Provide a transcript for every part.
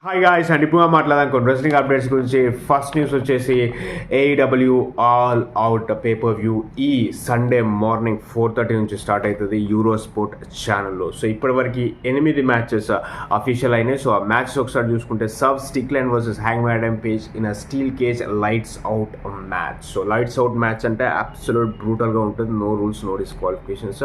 Hi guys and ఇప్పుడు మాట్లాడాలనుకోండి wrestling updates గురించి. First news వచ్చేసి AEW all out pay per view ఈ సండే మార్నింగ్ 4:30 నుంచి స్టార్ట్ అవుతుంది యూరో స్పోర్ట్ ఛానల్లో. సో ఇప్పటివరకు 8 మ్యాచెస్ అఫీషియల్ అయినాయి. సో ఆ మ్యాచెస్ ఒకసారి చూసుకుంటే Swerve Strickland versus Hangman Adam Page in a steel cage lights out match. So lights out match అంటే అబ్సల్యూట్ బ్రూటల్గా ఉంటుంది. No rules, no disqualifications,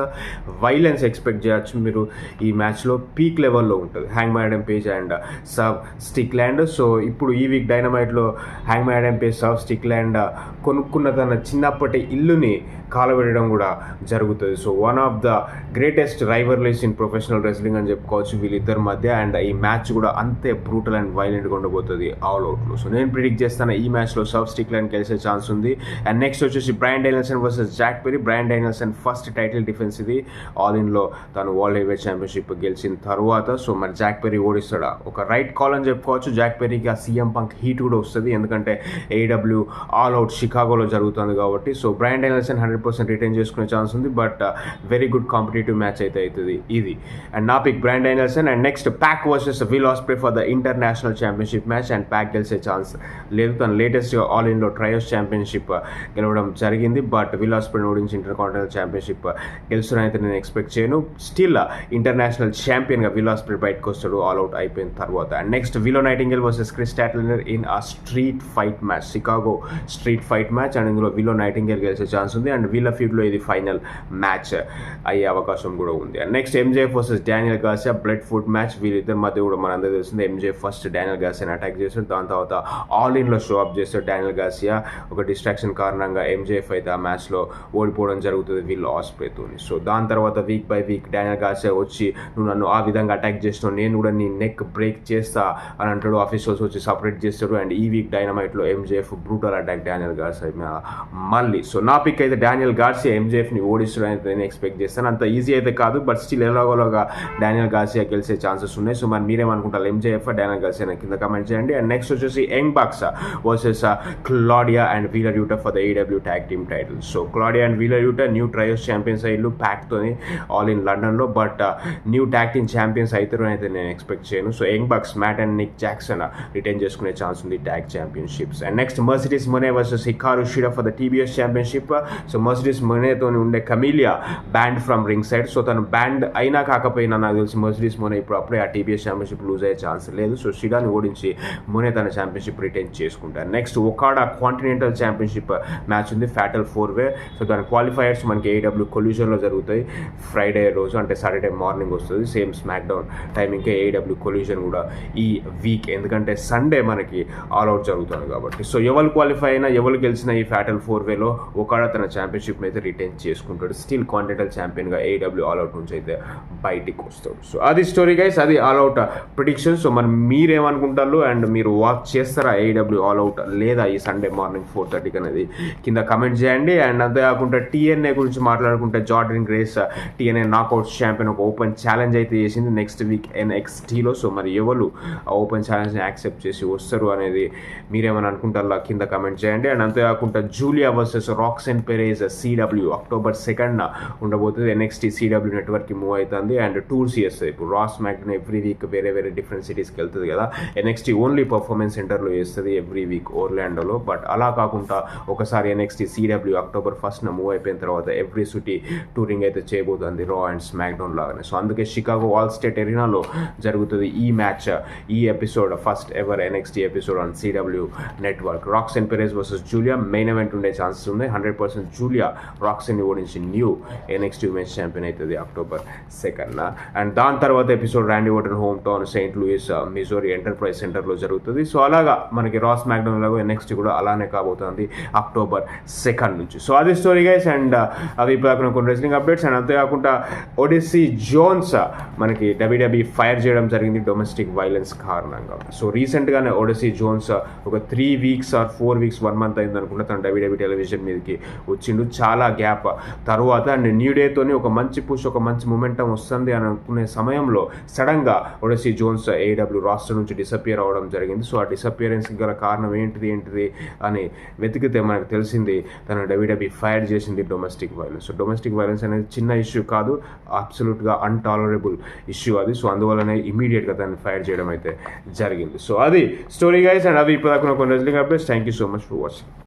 violence expect చేయొచ్చు మీరు. ఈ మ్యాచ్లో పీక్ లెవెల్లో ఉంటుంది Hangman Adam Page and Swerve Strickland. So ఇప్పుడు ఈ వీక్ డైనమైట్లో Hangman Adam Page Swerve Strickland కొనుక్కున్న తన చిన్నప్పటి ఇల్లుని కాలబెట్టడం కూడా జరుగుతుంది. So one of the greatest rivalries in professional wrestling అని చెప్పుకోవచ్చు వీళ్ళిద్దరి మధ్య. అండ్ ఈ మ్యాచ్ కూడా అంతే బ్రూటల్ అండ్ వైలెంట్గా ఉండబోతుంది ఆల్ అవుట్లో. సో నేను ప్రిడిక్ట్ చేస్తాను ఈ మ్యాచ్లో సబ్ స్టిక్లాండ్ గెలిచే ఛాన్స్ ఉంది. అండ్ నెక్స్ట్ వచ్చేసి Bryan Danielson versus Jack Perry. Bryan Danielson first title defence ఇది. ఆల్ ఇన్లో తను వరల్డ్ హెవీవెయిట్ ఛాంపియన్షిప్ గెలిచిన తర్వాత సో మరి జాక్ పెర్రీ ఓడిస్తాడా? ఒక రైట్ కాల్ అని చెప్పుకోవచ్చు. జాక్ పెర్రీకి ఆ సీఎం పంక్ హీట్ కూడా వస్తుంది, ఎందుకంటే ఏడబ్ల్యూ ఆల్ అవుట్ షికాగోలో జరుగుతుంది కాబట్టి. సో బ్రయన్ డానియల్సన్ 100% రిటైన్ చేసుకునే ఛాన్స్ ఉంది. But very good competitive match అయితే అవుతుంది ఇది. అండ్ నా pick Bryan Danielson. And next Pac versus Will Ospreay for the international championship match. And Pac గెలిచే ఛాన్స్ లేదు. తను లేటెస్ట్గా ఆల్ ఇన్లో ట్రయోస్ ఛాంపియన్షిప్ గెలవడం జరిగింది. బట్ విల్ ఆస్ప్రే ఓడించి ఇంటర్కాంటినెంటల్ ఛాంపియన్షిప్ గెలుస్తానైతే నేను ఎక్స్పెక్ట్ చేయను. స్టిల్ ఇంటర్నేషనల్ ఛాంపియన్గా విల్ ఆస్ప్రే బయటకు వస్తాడు ఆల్ అవుట్ అయిపోయిన తర్వాత. And next Willow Nightingale versus Kris Statlander in a street fight match, Chicago street fight match. And ఇందులో విలో నైటింగేల్ గెలిచే ఛాన్స్ ఉంది. అండ్ వీళ్ళ ఫీల్డ్లో ఇది ఫైనల్ మ్యాచ్ అయ్యే అవకాశం కూడా ఉంది. And next MJF versus Daniel Garcia blood food match. వీళ్ళిద్దరి మధ్య కూడా మనందరూ తెలిసింది ఎంజేఎఫ్ ఫస్ట్ డానియల్ గార్సియాని అటాక్ చేస్తాడు, దాని తర్వాత ఆల్ ఇన్లో షో అప్ చేస్తాడు డానియల్ గార్సియా. ఒక డిస్ట్రాక్షన్ కారణంగా ఎంజేఎఫ్ అయితే ఆ మ్యాచ్లో ఓడిపోవడం జరుగుతుంది వీళ్ళు ఆస్ప్రేతో. సో దాని తర్వాత week by week Daniel Garcia వచ్చి నువ్వు నన్ను ఆ విధంగా అటాక్ చేసినావు, నేను కూడా నీ నెక్ బ్రేక్ చేస్తా అని అంటాడు. ఆఫీసర్స్ వచ్చి సపరేట్ చేస్తాడు. అండ్ ఈ వీక్ డైనమైట్లో MJF brutal attack Daniel Garcia మళ్ళీ. సో నా పిక్ అయితే డానియల్ గార్సియా ఎంజేఎఫ్ని ఓడిస్తాడని అయితే నేను ఎక్స్పెక్ట్ చేస్తాను. అంత ఈజీ అయితే కాదు, బట్ స్టిల్ ఎలాగోలాగా డానియల్ గార్సియా గెలిచే ఛాన్సెస్ ఉన్నాయి. సో మరి మీరేమనుకుంటారు, ఎంజేఎఫ్ డానియల్ గార్సియా కింద కమెంట్ చేయండి. అండ్ నెక్స్ట్ వచ్చేసి Young Bucks versus Claudio and Wheeler Yuta for the AEW tag team title. So Claudio and Wheeler Yuta new trios champions అయ్యారు ప్యాక్తోని all in లండన్లో. But new tag team champions అవుతారు అయితే నేను expect చేయను. So Young Bucks Matt and Nick Jackson retain చేసుకునే chance ఉంది tag championships. And next Mercedes Moné versus Hikaru Shida for the TBS championship. So Mercedes మొనేతో ఉండే Kamille banned from ringside. So తను banned అయినా కాకపోయినా నాకు తెలిసి Mercedes Moné ఇప్పుడు అప్పుడే ఆ టీబీఎస్ ఛాంపియన్షిప్ లూజ్ అయ్యే ఛాన్స్ లేదు. సో షిడాని ఓడించి మొనే తన ఛాంపియన్షిప్ రిటైన్ చేసుకుంటారు. నెక్స్ట్ ఒకాడా కాంటినెంటల్ ఛాంపియన్షిప్ మ్యాచ్ ఉంది ఫ్యాటల్ 4-way. సో దాని క్వాలిఫైయర్స్ మనకి ఏడబ్ల్యూ కొల్యూషన్లో జరుగుతాయి ఫ్రైడే రోజు, అంటే సాటర్డే మార్నింగ్ వస్తుంది. సేమ్ స్మాక్ డౌన్ టైమింగ్కే ఏడబ్ల్యూ కొల్యూషన్ కూడా ఈ వీక్, ఎందుకంటే సండే మనకి ఆల్ అవుట్ జరుగుతుంది కాబట్టి. సో ఎవరు క్వాలిఫై అయినా ఎవరు గెలిచినా ఈ ఫ్యాటల్ 4-wayలో ఒకాడా తన ఛాంపియన్షిప్ అయితే రిటైన్ చేసుకుంటాడు. స్టిల్ కాంటినెంటల్ ఛాంపియన్గా ఏడబ్ల్యూ ఆల్ అవుట్ నుంచి అయితే బయటికి వస్తాడు. సో అది స్టోరీ గైస్, అది ఆల్ అవుట్ ప్రిడిక్షన్. సో మరి మీరేమనుకుంటారు అండ్ మీరు వాచ్ చేస్తారా ఏడబ్ల్యూ ఆల్ అవుట్ లేదా ఈ సండే మార్నింగ్ 4:30 అనేది కింద కమెంట్ చేయండి. అండ్ అంతేకాకుండా టీఎన్ఏ గురించి మాట్లాడుకుంటే Jordan grace TNA knockout champion ఒక ఓపెన్ ఛాలెంజ్ అయితే చేసింది నెక్స్ట్ వీక్ ఎన్ఎక్స్టీలో. సో మరి ఎవరు ఆ ఓపెన్ ఛాలెంజ్ని యాక్సెప్ట్ చేసి వస్తారు అనేది మీరేమైనా అనుకుంటారా కింద కమెంట్ చేయండి. అండ్ అంతేకాకుండా Giulia versus Roxanne Perez CW October 2nd ఉండబోతుంది. ఎన్ఎక్స్టీ సిడబ్ల్యూ నెట్వర్క్కి మూవ్ అవుతుంది అండ్ టూర్స్ చేస్తుంది. ఇప్పుడు రాస్ మ్యాక్డన్ ఎవ్రీ వీక్ వేరే వేరే డిఫరెంట్ సిటీస్కి వెళ్తుంది కదా. ఎన్ఎక్స్టీ ఓన్లీ పర్ఫార్మెన్స్ సెంటర్లో చేస్తుంది ఎవ్రీ వీక్ ఓర్లాండోలో. బట్ అలా కాకుండా ఒకసారి NXT CW October 1st move అయిపోయిన తర్వాత ఎవ్రీ సిటీ టూరింగ్ అయితే చేయబోతుంది రా అండ్ స్మాక్ డౌన్ లాగానే. సో అందుకే షికాగో ఆల్ స్టేట్ ఎరీనాలో జరుగుతుంది ఈ మ్యాచ్, ఈ episode first ever NXT episode on CW network. Roxanne Perez versus Giulia main event ఉండే ఛాన్సెస్ ఉన్నాయి. 100% జూలియా రాక్సెన్ని ఓడించి న్యూ ఎన్ఎక్స్టీ ఉమెన్స్ ఛాంపియన్ అవుతుంది October 2nd. అండ్ దాని తర్వాత episode Randy Orton hometown Saint Louis Missouri Enterprise సెంటర్లో జరుగుతుంది. So అలాగా మనకి రాస్ మ్యాక్డౌన్ లాగా ఎన్ఎక్స్టీ కూడా అలానే కాబోతుంది October 2nd నుంచి. సో అది స్టోరీ గైస్. అండ్ అవి ఇప్పుడు కొన్ని రెస్లింగ్ అప్డేట్స్. అండ్ అంతేకాకుండా ఒడిసీ జోన్స్ మనకి డబ్ల్యూడబ్ల్యూఈ ఫైర్ చేయడం జరిగింది డొమెస్టిక్ వైలెన్స్ కారణంగా. సో రీసెంట్గానే ఒడిసీ జోన్స్ ఒక 3 weeks or 4 weeks 1 month అయింది అనుకుంటా తను డబ్ల్యూడబ్ల్యూఈ టెలివిజన్ మీదకి వచ్చిండు. వచ్చిండు చాలా గ్యాప్ తర్వాత. అండ్ న్యూ డేతోని ఒక మంచి పుష్, ఒక మంచి మొమెంటం వస్తుంది అని అనుకునే సమయంలో సడన్గా ఒడసీ జోన్స్ ఏడబ్ల్యూ రాష్ట్రం నుంచి డిసప్పియర్ అవ్వడం జరిగింది. సో ఆ డిసప్పియరెన్స్కి గల కారణం ఏంటిది అని వెతికితే మనకు తెలిసింది తను డబ్ల్యూడబ్ల్యూఈ ఫైర్ చేసింది domestic violence. So domestic violence అనేది చిన్న ఇష్యూ కాదు, అబ్సల్యూట్గా అన్టాలరబుల్ ఇష్యూ అది. సో అందువల్లనే ఇమీడియట్గా దాన్ని ఫైర్ చేయడం అయితే జరిగింది. సో అది స్టోరీ గైస్. అండ్ అవి ఇప్పుడు కొన్ని wrestling updates. Thank you so much for watching.